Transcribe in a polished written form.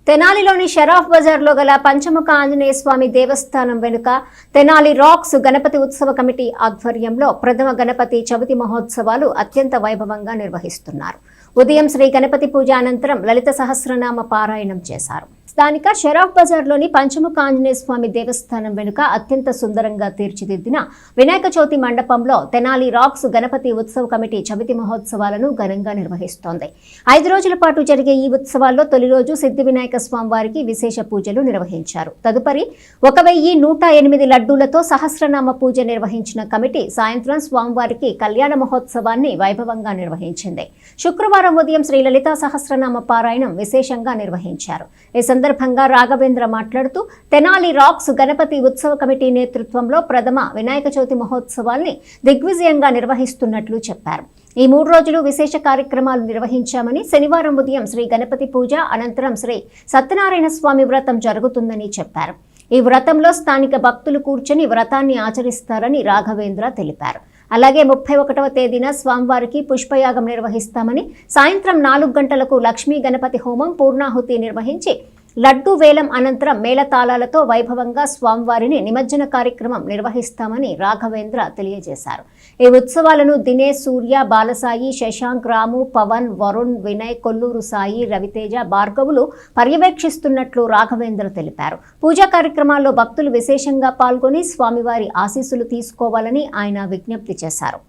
తెనాలిలోని షరాఫ్ బజార్లో గల పంచముఖ ఆంజనేయ స్వామి దేవస్థానం వెనుక తెనాలి రాక్స్ గణపతి ఉత్సవ కమిటీ ఆధ్వర్యంలో ప్రథమ గణపతి చవితి మహోత్సవాలు అత్యంత వైభవంగా నిర్వహిస్తున్నారు. ఉదయం శ్రీ గణపతి పూజ అనంతరం లలిత సహస్రనామ పారాయణం చేశారు. స్థానిక షరాఫ్ బజార్లోని పంచముఖ ఆంజనేయ స్వామి దేవస్థానం వెనుక అత్యంత సుందరంగా తీర్చిదిద్దిన వినాయక చవితి మండపంలో తెనాలి రాక్స్ గణపతి ఉత్సవ కమిటీ చవితి మహోత్సవాలను ఘనంగా నిర్వహిస్తోంది. 5 రోజుల పాటు జరిగే ఈ ఉత్సవాల్లో తొలి రోజు సిద్ధి వినాయక స్వామి వారికి విశేష పూజలు నిర్వహించారు. తదుపరి 1108 లడ్డూలతో సహస్రనామ పూజ నిర్వహించిన కమిటీ సాయంత్రం స్వామివారికి కళ్యాణ మహోత్సవాన్ని వైభవంగా నిర్వహించింది. శుక్రవారం ఉదయం శ్రీ లలితా సహస్రనామ పారాయణం విశేషంగా నిర్వహించారు. ఈ సందర్భంగా రాఘవేంద్ర మాట్లాడుతూ తెనాలి రాక్స్ గణపతి ఉత్సవ కమిటీ నేతృత్వంలో ప్రథమ వినాయక చవితి మహోత్సవాల్ని దిగ్విజయంగా నిర్వహిస్తున్నట్లు చెప్పారు. ఈ 3 రోజులు విశేష కార్యక్రమాలు నిర్వహించామని, శనివారం ఉదయం శ్రీ గణపతి పూజ అనంతరం శ్రీ సత్యనారాయణ స్వామి వ్రతం జరుగుతుందని చెప్పారు. ఈ వ్రతంలో స్థానిక భక్తులు కూర్చొని వ్రతాన్ని ఆచరిస్తారని రాఘవేంద్ర తెలిపారు. అలాగే 31వ తేదీన స్వామివారికి పుష్పయాగం నిర్వహిస్తామని, సాయంత్రం 4 గంటలకు లక్ష్మీ గణపతి హోమం పూర్ణాహుతి నిర్వహించి లడ్డూ వేలం అనంతరం మేళతాళాలతో వైభవంగా స్వామివారిని నిమజ్జన కార్యక్రమం నిర్వహిస్తామని రాఘవేంద్ర తెలియజేశారు. ఈ ఉత్సవాలను దినేష్, సూర్య, బాలసాయి, శశాంక్, రాము, పవన్, వరుణ్, వినయ్, కొల్లూరు సాయి, రవితేజ, భార్గవులు పర్యవేక్షిస్తున్నట్లు రాఘవేంద్ర తెలిపారు. పూజా కార్యక్రమాల్లో భక్తులు విశేషంగా పాల్గొని స్వామివారి ఆశీస్సులు తీసుకోవాలని ఆయన విజ్ఞప్తి చేశారు.